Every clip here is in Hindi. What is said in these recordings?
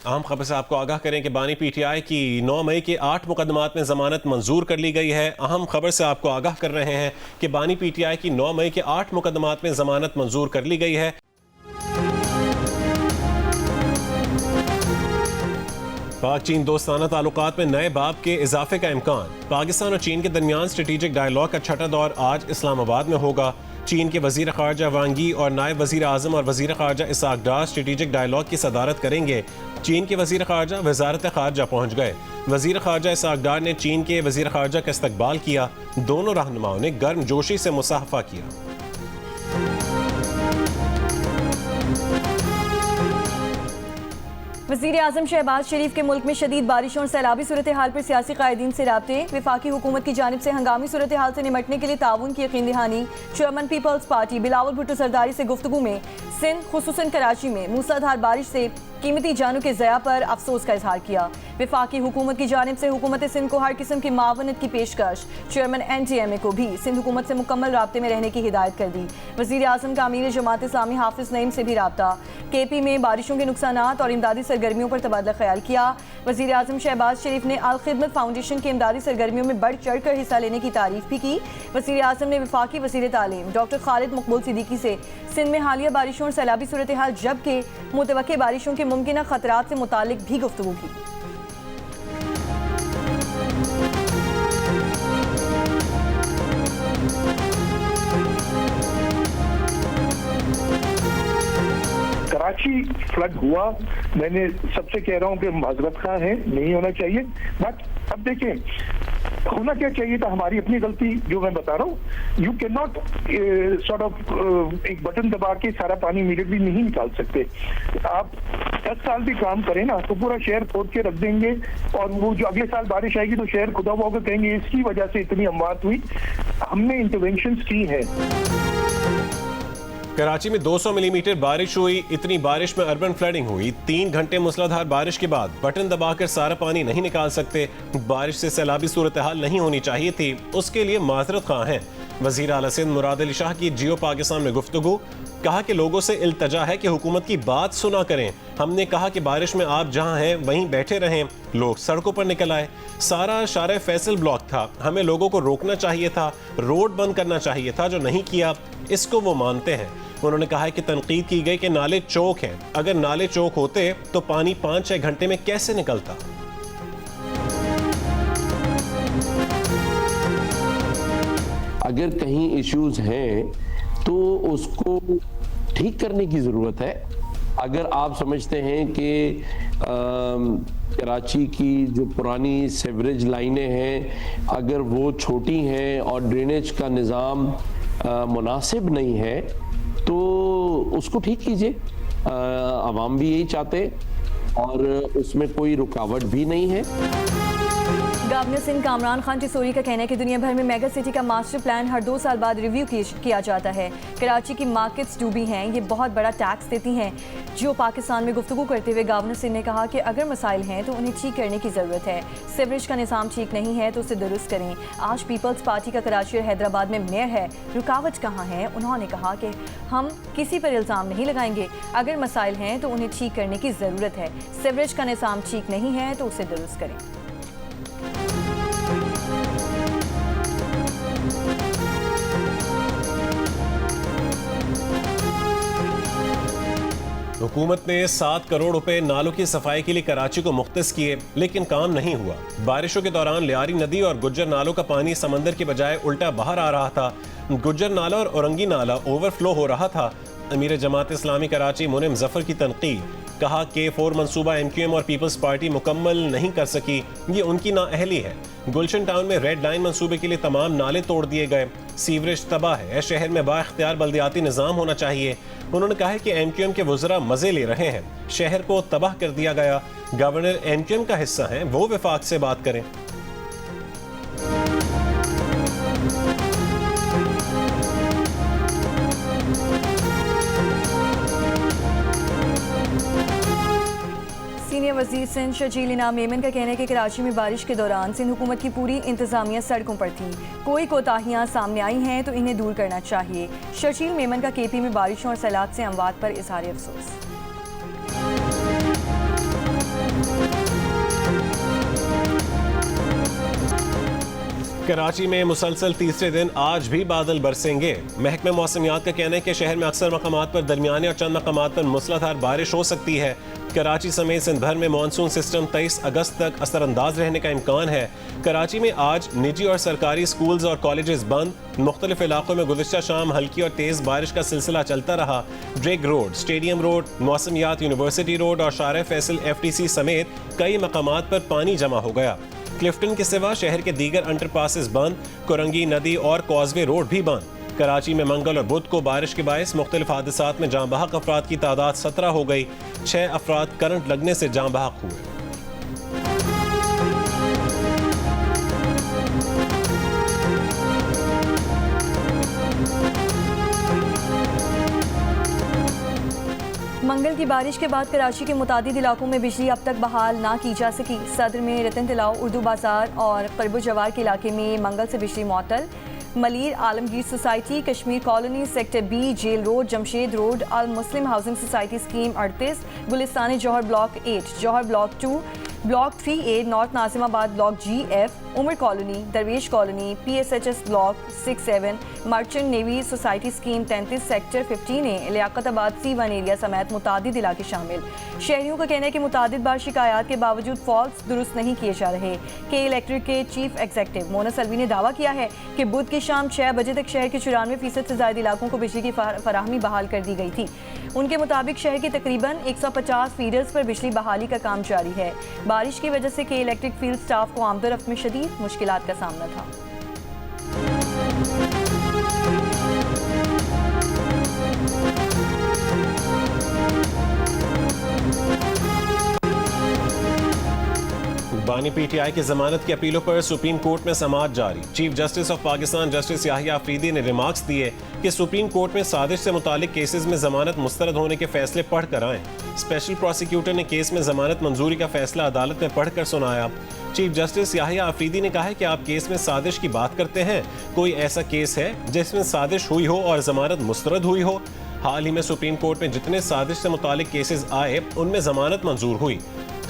अहम खबर से आपको आगाह करें कि बानी पीटीआई की 9 मई के 8 मुकदमात में जमानत मंजूर कर ली गई है। अहम खबर से आपको आगाह कर रहे हैं कि बानी पीटीआई की 9 मई के 8 मुकदमात में जमानत मंजूर कर ली गई है। पाक चीन दोस्ताना ताल्लुकात में नए बाब के इजाफे का इम्कान। पाकिस्तान और चीन के दरमियान स्ट्रेटेजिक डायलॉग का छठा दौर आज इस्लामाबाद में होगा। चीन के वजीर खारजा वांगी और नायब वजीर आजम और वजीर खारजा इसाक डार स्ट्रेटेजिक डायलॉग की सदारत करेंगे। चीन के वजीर खारजा वजारत खारजा पहुँच गए। वजीर खारजा इसाक डार ने चीन के वजीर खारजा का इस्तकबाल किया। दोनों रहनुमाओं ने गर्म जोशी से मुसाफा किया। वज़ीर आज़म शहबाज शरीफ के मुल्क में शदीद बारिशों और सैलाबी सूरत हाल पर सियासी कायदीन से राब्ते। वफाकी हुकूमत की जानिब से हंगामी सूरत हाल से निमटने के लिए ताउन की यकीन दहानी। Chairman People's Party Bilawal Bhutto Zardari से गुफ्तगू में सिंध खुसूसन कराची में मूसलाधार बारिश से कीमती जानों के ज़या पर अफसोस का इजहार किया। वफाकी हुकूमत की जानिब से हुकूमत सिंध को हर किस्म की मावनत की पेशकश। चेयरमैन NTMA को भी सिंध हुकूमत से मुकम्मल राब्ते में रहने की हिदायत कर दी। वज़ीर आज़म का अमीर जमात इस्लामी हाफिज़ नईम से भी राब्ता। KP में बारिशों के नुकसानात और इमदादी सरगर्मियों पर तबादला ख्याल किया। वज़ीर आज़म शहबाज शरीफ ने अल खिदमत फाउंडेशन के इमदादी सरगर्मियों में बढ़ चढ़ कर हिस्सा लेने की तारीफ भी की। वज़ीर आज़म ने वफाकी वज़ीर तालीम डॉक्टर खालिद मकबूल सिद्दीकी से सिंध में हालिया बारिशों और सैलाबी सूरत हाल जबकि मुतवक्के बारिशों के मुमकिन खतरात से मुतालिक भी गुफ्तगू की। कराची फ्लड हुआ, मैंने सबसे कह रहा हूँ कि माजरत खा है, नहीं होना चाहिए। बट अब देखें होना क्या चाहिए था, हमारी अपनी गलती जो मैं बता रहा हूँ। You can not sort of एक बटन दबा के सारा पानी इमीडिएटली नहीं निकाल सकते। आप 10 साल भी काम करें ना तो पूरा शहर खोद के रख देंगे और वो जो अगले साल बारिश आएगी तो शहर खुदा हुआ होकर कहेंगे इसकी वजह से इतनी अमवात हुई। हमने इंटरवेंशंस की हैं। कराची में 200 मिलीमीटर बारिश हुई। इतनी बारिश में अर्बन फ्लडिंग हुई। 3 घंटे मूसलाधार बारिश के बाद बटन दबाकर सारा पानी नहीं निकाल सकते। बारिश से सैलाबी सूरत हाल नहीं होनी चाहिए थी, उसके लिए माजरत खां हैं। वजीर आला सिंध मुराद अली शाह की जियो पाकिस्तान में गुफ्तगू। कहा कि लोगों से इल्तजा है कि हुकूमत की बात सुना करें। हमने कहा कि बारिश में आप जहां हैं वहीं बैठे रहें। लोग सड़कों पर निकल आए। सारा शारे फैसल ब्लॉक था। हमें लोगों को रोकना चाहिए था, रोड बंद करना चाहिए था, जो नहीं किया। इसको वो मानते हैं। उन्होंने कहा है कि तनकीद की गई कि नाले चौक हैं। अगर नाले चौक होते तो पानी 5-6 घंटे में कैसे निकलता। अगर कहीं इश्यूज हैं तो उसको ठीक करने की ज़रूरत है। अगर आप समझते हैं कि कराची की जो पुरानी सेवरेज लाइनें हैं अगर वो छोटी हैं और ड्रेनेज का निज़ाम मुनासिब नहीं है तो उसको ठीक कीजिए। आवाम भी यही चाहते और उसमें कोई रुकावट भी नहीं है। गवर्नर सिंध कामरान खान टिसोरी का कहना है कि दुनिया भर में मेगा सिटी का मास्टर प्लान हर 2 साल बाद रिव्यू किया जाता है। कराची की मार्केट्स डूबी हैं, ये बहुत बड़ा टैक्स देती हैं। जियो पाकिस्तान में गुफ्तगू करते हुए गवर्नर सिंह ने कहा कि अगर मसाइल हैं तो उन्हें ठीक करने की ज़रूरत है। सीवरेज का निज़ाम ठीक नहीं है तो उसे दुरुस्त करें। आज पीपल्स पार्टी का कराची और हैदराबाद में मेयर है, रुकावट कहाँ है। उन्होंने कहा कि हम किसी पर इल्ज़ाम नहीं लगाएंगे। अगर मसाइल हैं तो उन्हें ठीक करने की ज़रूरत है। सीवरेज का निज़ाम ठीक नहीं है तो उसे दुरुस्त करें। हुकूमत ने 7 करोड़ रुपए नालों की सफाई के लिए कराची को मुख्तस किए, लेकिन काम नहीं हुआ। बारिशों के दौरान लियारी नदी और गुज्जर नालों का पानी समंदर के बजाय उल्टा बाहर आ रहा था। गुज्जर नाला और औरंगी नाला ओवरफ्लो हो रहा था। अमीर जमात इस्लामी कराची मुनिम जफर की तनकीद। कहा कि 4 मंसूबा MQM और पीपल्स पार्टी मुकम्मल नहीं कर सकी, ये उनकी नाअहली है। गुलशन टाउन में रेड लाइन मंसूबे के लिए तमाम नाले तोड़ दिए गए। सीवरेज तबाह है। शहर में बाख्तियार बल्दियाती निज़ाम होना चाहिए। उन्होंने कहा है कि MQM के वज़रा मज़े ले रहे हैं। शहर को तबाह कर दिया गया। गवर्नर MQM का हिस्सा हैं, वो वफाक से बात करें। सीनियर वज़ीर सिंध शर्जील इनाम मेमन का कहना है कि कराची में बारिश के दौरान सिंध हुकूमत की पूरी इंतजामिया सड़कों पर थी। कोई कोताहियां सामने आई हैं तो इन्हें दूर करना चाहिए। शर्जील मेमन का KP में बारिशों और सैलाब से अमवात पर इज़हार अफसोस। कराची में मुसलसल तीसरे दिन आज भी बादल बरसेंगे। महकमे मौसमियात का कहना है कि शहर में अक्सर मकामात पर दरमियाने और चंद मकामात पर मूसलाधार बारिश हो सकती है। कराची समेत सिंध भर में मानसून सिस्टम 23 अगस्त तक असरअंदाज रहने का इम्कान है। कराची में आज निजी और सरकारी स्कूल्स और कॉलेजेस बंद। मुख्तलिफ इलाकों में गुज़िश्ता शाम हल्की और तेज़ बारिश का सिलसिला चलता रहा। ड्रेग रोड, स्टेडियम रोड, मौसमियात यूनिवर्सिटी रोड और शारे फैसल FTC समेत कई मकामात पर पानी जमा हो गया। क्लिफ्टन के सिवा शहर के दीगर अंडरपासेस बंद। कुरंगी नदी और कॉजवे रोड भी बंद। कराची में मंगल और बुध को बारिश के बायस मुख्तलिफ हादसात में जाँ बहक अफराद की तादाद 17 हो गई। 6 अफराद करंट लगने से जाँ बहक हुए। मंगल की बारिश के बाद कराची के मुतादिद इलाकों में बिजली अब तक बहाल ना की जा सकी। सदर में रतन तलाव, उर्दू बाजार और करबो जवार के इलाके में मंगल से बिजली मुअत्तल। Malir Alamgir society, Kashmir colony, sector B, jail road, Jamshed road, Al Muslim housing society scheme 38, गुलिस्तानी Jauhar block 8, Jauhar block 2, block 3A, north Nazimabad block GF, Umar colony, Darvesh colony, PSHS block 6-7, merchant navy society scheme 33, sector 15A, Liaquatabad C1 area समेत मुतादिद इलाके शामिल। शहरियों का कहना है कि मुतादिद बार शिकायत के बावजूद फॉल्स दुरुस्त नहीं किए जा रहे। के इलेक्ट्रिक के चीफ एग्जीक्यूटिव मोना सलवी ने दावा किया है कि बुध की शाम 6 बजे तक शहर के 94% से ज्यादा इलाकों को बिजली की फराहमी बहाल कर दी गई थी। उनके मुताबिक शहर के तकरीबन 150 फीडर्स पर बिजली बहाली का काम जारी है। बारिश की वजह से के इलेक्ट्रिक फील्ड स्टाफ को आमदरफ्त में शदीद मुश्किलात का सामना था। बानी PTI की जमानत की अपीलों पर सुप्रीम कोर्ट में समाअत जारी। Chief justice of Pakistan justice Yahya Afridi ने रिमार्क्स दिए कि सुप्रीम कोर्ट में साजिश से मुतालिक केसेस में जमानत मुस्तरद होने के फैसले पढ़ कर आएं। स्पेशल प्रोसिक्यूटर ने केस में जमानत मंजूरी का फैसला अदालत में पढ़कर सुनाया। चीफ जस्टिस याहिया अफरीदी ने कहा है कि आप केस में साजिश की बात करते हैं। कोई ऐसा केस है जिसमें साजिश हुई हो और जमानत मुस्तरद हुई हो? हाल ही में सुप्रीम कोर्ट में जितने साजिश से मुतालिक केसेस आए उनमें जमानत मंजूर हुई।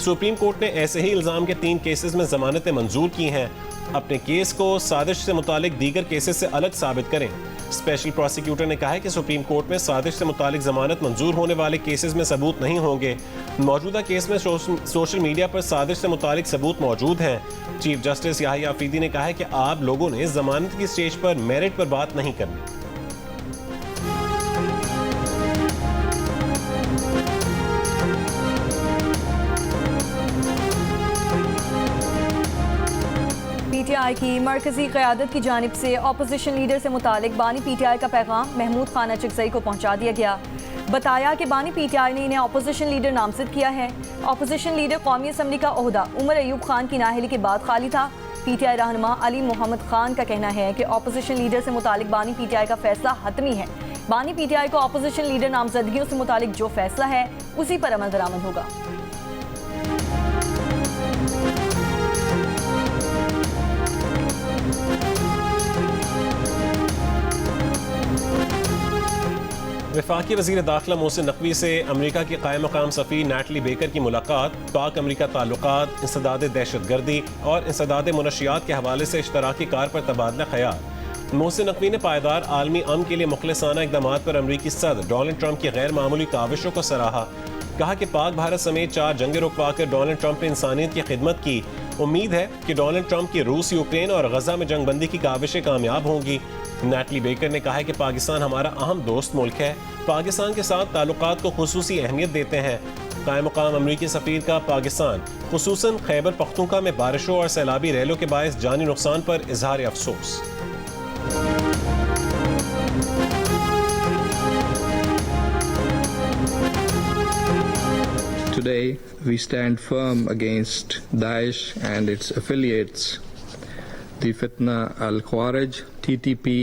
सुप्रीम कोर्ट ने ऐसे ही इल्जाम के 3 केसेस में जमानतें मंजूर की हैं। अपने केस को साजिश से मुतालिक दीगर केसेस से अलग साबित करें। स्पेशल प्रोसिक्यूटर ने कहा है कि सुप्रीम कोर्ट में साजिश से मुतालिक जमानत मंजूर होने वाले केसेस में सबूत नहीं होंगे। मौजूदा केस में सोशल मीडिया पर साजिश से मुतालिक सबूत मौजूद हैं। चीफ जस्टिस याहिया अफरीदी ने कहा है कि आप लोगों ने जमानत की स्टेज पर मेरिट पर बात नहीं करनी। PTI की मरकजी क़यादत की जानिब से अपोजिशन लीडर से मुतालिक बानी PTI का पैगाम महमूद खान अचकज़ई को पहुँचा दिया गया। बताया कि बानी PTI ने इन्हें अपोजिशन लीडर नामजद किया है। अपोजिशन लीडर कौमी असम्बली का ओहदा उमर अयूब खान की नाअहली के बाद खाली था। PTI रहनुमा अली मोहम्मद खान का कहना है कि अपोजिशन लीडर से मुतालिक बानी PTI का फैसला हतमी है। बानी PTI को अपोजिशन लीडर नामजदगियों से मुतालिक जो फैसला है उसी पर अमल दरामद होगा। वफाकी वज़ीर दाखिला मोहसिन नकवी से अमरीका की कायम मकाम सफ़ीर नैटली बेकर की मुलाकात। पाक अमरीका ताल्लुकात, इंसदाद दहशतगर्दी और इंसदाद मुनशियात के हवाले से इश्तराकी कार पर तबादला ख्याल। मोहसिन नकवी ने पायदार आलमी अमन के लिए मुखलिसाना इक़दामात पर अमरीकी सदर डोनाल्ड ट्रंप की गैर मामूली काविशों को सराहा। कहा कि पाक भारत समेत 4 जंगें रुकवा कर डोनाल्ड ट्रंप ने इंसानियत की खिदमत की। उम्मीद है कि डोनाल्ड ट्रंप की रूस, यूक्रेन और गजा में जंगबंदी की काविशें कामयाब होंगी। नैटली बेकर ने कहा है कि पाकिस्तान हमारा अहम दोस्त मुल्क है। पाकिस्तान के साथ ताल्लुकात को खुसूसी अहमियत देते हैं। कायम मकाम अमरीकी सफ़ीर का पाकिस्तान खुसूसन खैबर पख्तूनख्वा में बारिशों और सैलाबी रैलों के बायस जानी नुकसान पर इजहार अफसोस। Today, we stand firm against Daesh and its affiliates, the Fitna al-Khawarij, TTP,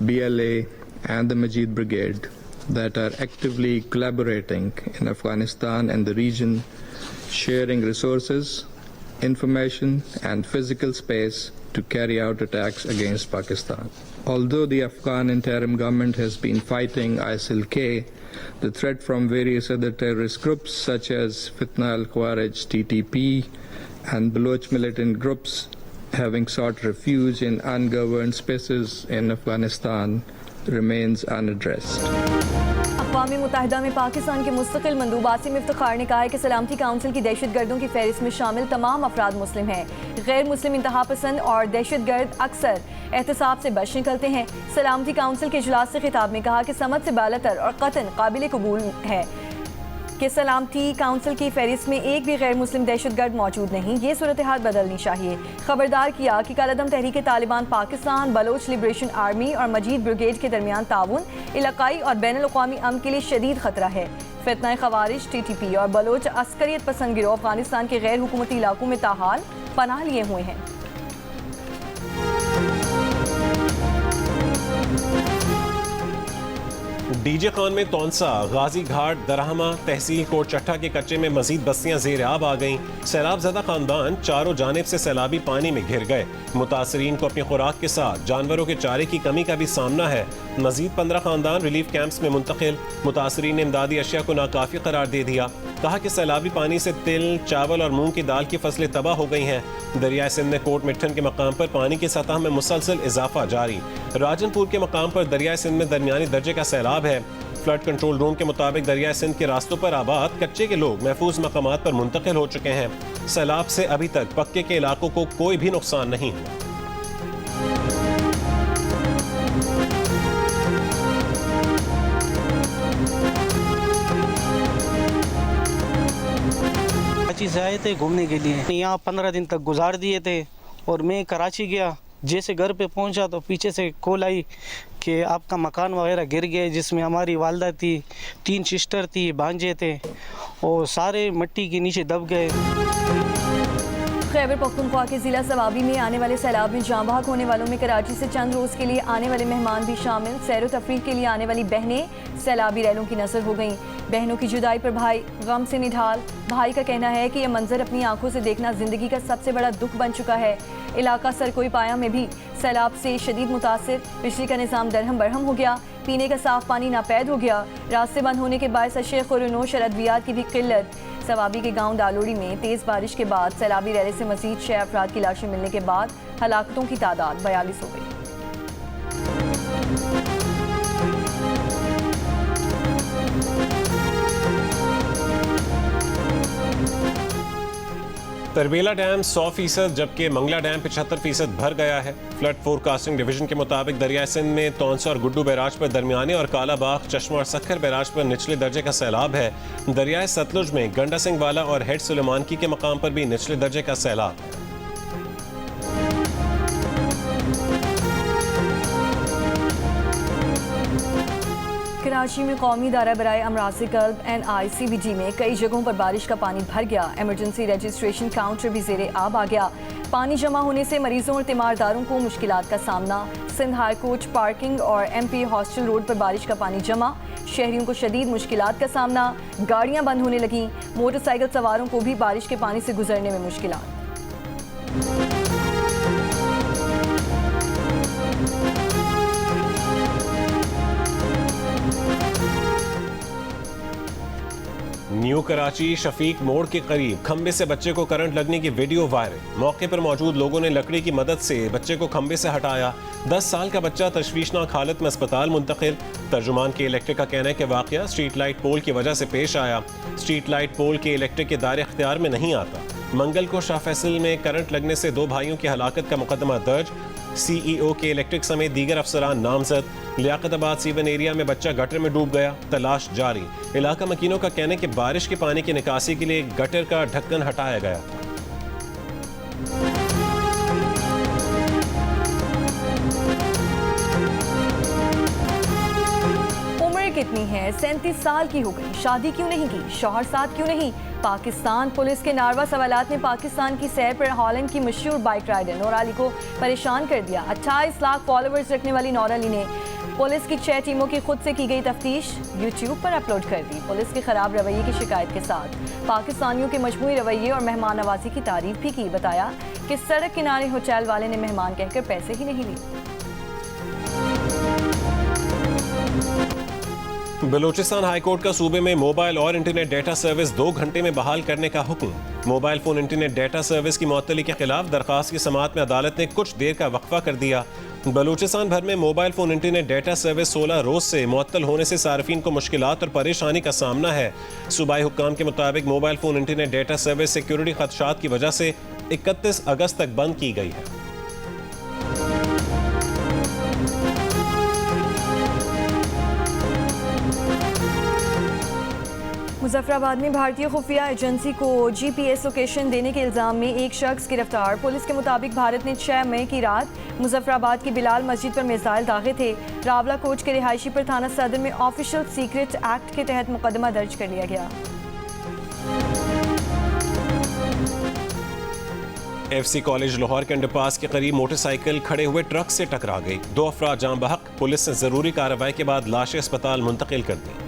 BLA, and the Majid Brigade that are actively collaborating in Afghanistan and the region, sharing resources, information, and physical space to carry out attacks against Pakistan. Although the Afghan interim government has been fighting ISIL-K, the threat from various other terrorist groups such as Fitna al-Khawarij, TTP, and Baloch militant groups having sought refuge in ungoverned spaces in Afghanistan, remains unaddressed. अक़वाम मुत्तहिदा में पाकिस्तान के मुस्तक़िल मंदूब आसिम इफ्तिखार ने कहा है कि सलामती काउंसिल की दहशतगर्दों की फहरिस्त में शामिल तमाम अफराद मुस्लिम हैं। गैर मुस्लिम इंतहा पसंद और दहशतगर्द अक्सर एहतसाब से बच निकलते हैं। सलामती काउंसिल के इजलास से खिताब में कहा कि समझ से बालातर और कतन काबिल कबूल है कि सलामती काउंसिल की फहरिस्त में एक भी गैर मुस्लिम दहशतगर्द मौजूद नहीं। ये सूरत हाल बदलनी चाहिए। खबरदार किया कि कलअदम तहरीक तालिबान पाकिस्तान, बलोच लिबरेशन आर्मी और मजीद ब्रिगेड के दरमियान ताउन इलाकाई और बैनुल-अक़वामी अमन के लिए शदीद खतरा है। फितना ख़वारिज, TTP और बलोच अस्करियत पसंद गिरोह अफगानिस्तान के गैर हुकूमती इलाकों में ताहाल पनाह लिए हुए हैं। डीजे खान में तौंसा, गाजी घाट, दरहमा, तहसील कोट चट्टा के कच्चे में मजीद बस्तियां जेर आब आ गईं। सैलाब ज़दा खानदान चारों जानिब से सैलाबी पानी में घिर गए। मुतासरीन को अपनी खुराक के साथ जानवरों के चारे की कमी का भी सामना है। मजीद 15 खानदान रिलीफ कैंप्स में मुंतकिल। मुतासरीन ने इमदादी अशिया को नाकाफी करार दे दिया। कहा कि सैलाबी पानी से तिल, चावल और मूंग की दाल की फसलें तबाह हो गई हैं। दरियाए सिंध में कोट मिट्ठन के मकाम पर पानी की सतह में मुसलसल इजाफा जारी। राजनपुर के मकाम पर दरियाए सिंध में दरमियानी दर्जे का सैलाब है। फ्लड कंट्रोल रूम के मुताबिक दरियाए सिंध के रास्तों पर आबाद कच्चे के लोग महफूज मकामात पर मुंतकिल हो चुके हैं। सैलाब से अभी तक पक्के के इलाकों को कोई भी नुकसान नहीं हुआ। कराची से आए थे घूमने के लिए, यहाँ 15 दिन तक गुजार दिए थे और मैं कराची गया। जैसे घर पे पहुंचा तो पीछे से कॉल आई कि आपका मकान वगैरह गिर गया, जिसमें हमारी वालदा थी, 3 सिस्टर थी, भांजे थे और सारे मिट्टी के नीचे दब गए। खैबर पख्तूनख्वा के ज़िला सवाबी में आने वाले सैलाब में जाँ बहक होने वालों में कराची से चंद रोज़ के लिए आने वाले मेहमान भी शामिल। सैर व तफरीह के लिए आने वाली बहनें सैलाबी रैलों की नज़र हो गईं। बहनों की जुदाई पर भाई गम से निढाल। भाई का कहना है कि यह मंजर अपनी आंखों से देखना ज़िंदगी का सबसे बड़ा दुख बन चुका है। इलाका सरकोई पाया में भी सैलाब से शदीद मुतासिर। बिजली का निज़ाम दरहम बरहम हो गया। पीने का साफ पानी नापैद हो गया। रास्ते बंद होने के बायस शेख और नोश और अद्वियात की भी किल्लत। सवाबी के गांव दालोड़ी में तेज़ बारिश के बाद सैलाबी रैले से मजीद 6 अफराद की लाशें मिलने के बाद हलाकतों की तादाद 42 हो गई। तरबेला डैम 100% जबकि मंगला डैम 75% भर गया है। फ्लड फोरकास्टिंग डिवीजन के मुताबिक दरियाए सिंध में तौंसा और गुड्डू बैराज पर दरमियाने और कालाबाग, चश्मा और सक्खर बैराज पर निचले दर्जे का सैलाब है। दरियाए सतलुज में गंडा सिंह वाला और हेड सुलेमानकी के मकाम पर भी निचले दर्जे का सैलाब है। कराची में कौमी दायरा बराए अमराज़ क़ल्ब NICBD में कई जगहों पर बारिश का पानी भर गया। इमरजेंसी रजिस्ट्रेशन काउंटर भी ज़ेरे आब आ गया। पानी जमा होने से मरीजों और तीमारदारों को मुश्किलात का सामना। सिंध हाई कोर्ट पार्किंग और MP हॉस्टल रोड पर बारिश का पानी जमा। शहरियों को शदीद मुश्किलात का सामना। गाड़ियाँ बंद होने लगीं। मोटरसाइकिल सवारों को भी बारिश के पानी से गुजरने में मुश्किलात। न्यू कराची शफीक मोड़ के करीब खंबे से बच्चे को करंट लगने की वीडियो वायरल। मौके पर मौजूद लोगों ने लकड़ी की मदद से बच्चे को खंबे से हटाया। 10 साल का बच्चा तशवीशनाक हालत में अस्पताल मुंतकिल। तर्जुमान के इलेक्ट्रिक का कहना है कि वाकया स्ट्रीट लाइट पोल की वजह से पेश आया। स्ट्रीट लाइट पोल के इलेक्ट्रिक के दायरे इख्तियार में नहीं आता। मंगल को शाह फैसल में करंट लगने से 2 भाइयों की हलाकत का मुकदमा दर्ज। CEO के इलेक्ट्रिक समेत दीगर अफसरान नामजद। लियाकताबाद सीवन एरिया में बच्चा गटर में डूब गया, तलाश जारी। इलाका मकीनों का कहना है कि बारिश के पानी की निकासी के लिए गटर का ढक्कन हटाया गया था। उम्र कितनी है? 37 साल की हो गई। शादी क्यों नहीं की? शौहर साथ क्यों नहीं? पाकिस्तान पुलिस के नारवा सवालात ने पाकिस्तान की सैर पर हॉलैंड की मशहूर बाइक राइडर नौरा अली को परेशान कर दिया। 28 लाख फॉलोअर्स रखने वाली नौरा अली ने पुलिस की 6 टीमों की खुद से की गई तफ्तीश YouTube पर अपलोड कर दी। पुलिस के खराब रवैये की शिकायत के साथ पाकिस्तानियों के मजमूई रवैये और मेहमान नवाजी की तारीफ भी की। बताया कि सड़क किनारे होटल वाले ने मेहमान कहकर पैसे ही नहीं लिए। बलूचिस्तान हाईकोर्ट का सूबे में मोबाइल और इंटरनेट डेटा सर्विस 2 घंटे में बहाल करने का हुक्म। Mobile phone internet data service की मुअत्तली के खिलाफ दरख्वास्त की समाअत में अदालत ने कुछ देर का वक्फा कर दिया। बलूचिस्तान भर में mobile phone internet data service 16 रोज़ से मुअत्तल होने से सार्फिन को मुश्किलात और परेशानी का सामना है। सूबाई हुक्काम के मुताबिक mobile phone internet data service security खदशात की वजह से 31 अगस्त तक बंद की गई है। मुजफ्फराबाद में भारतीय खुफिया एजेंसी को GPS लोकेशन देने के इल्ज़ाम में एक शख्स गिरफ्तार। पुलिस के मुताबिक भारत ने 6 मई की रात मुजफ्फराबाद की बिलाल मस्जिद पर मिसाइल दागे थे। रावला कोच के रिहायशी पर थाना सदर में ऑफिशियल सीक्रेट एक्ट के तहत मुकदमा दर्ज कर लिया गया। FC कॉलेज लाहौर के अंडरपास के करीब मोटरसाइकिल खड़े हुए ट्रक से टकरा गई। 2 अफराद जान बहक। पुलिस ने जरूरी कार्रवाई के बाद लाशें अस्पताल मुंतकिल कर दी।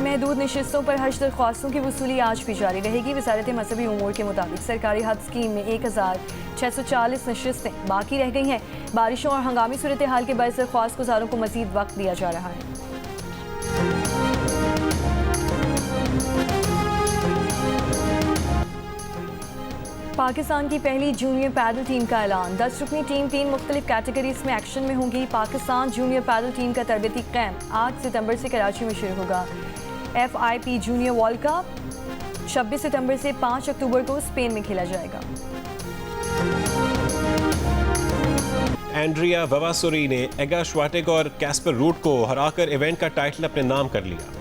महदूद नशिस्तों पर हज दरख्वास्तों की वसूली आज भी जारी रहेगी। वजारत मजहबी उमूर के मुताबिक सरकारी हज स्कीम में 1640 नशिस्तें बाकी रह गई हैं। बारिशों और हंगामी सूरत हाल के बायस दरख्वास्त गुजारों को मजीद वक्त दिया जा रहा है। पाकिस्तान की पहली जूनियर पैदल टीम का ऐलान। 10 रुकनी टीम 3 मुख्तलिफ कैटेगरीज में एक्शन में होंगी। पाकिस्तान जूनियर पैदल टीम का तरबती कैंप 8 सितंबर से कराची में शुरू होगा। FIP जूनियर वर्ल्ड कप 26 सितंबर से 5 अक्टूबर को स्पेन में खेला जाएगा। एंड्रिया ववासुरी ने एगा श्वाटेक और कैस्पर रूट को हराकर इवेंट का टाइटल अपने नाम कर लिया।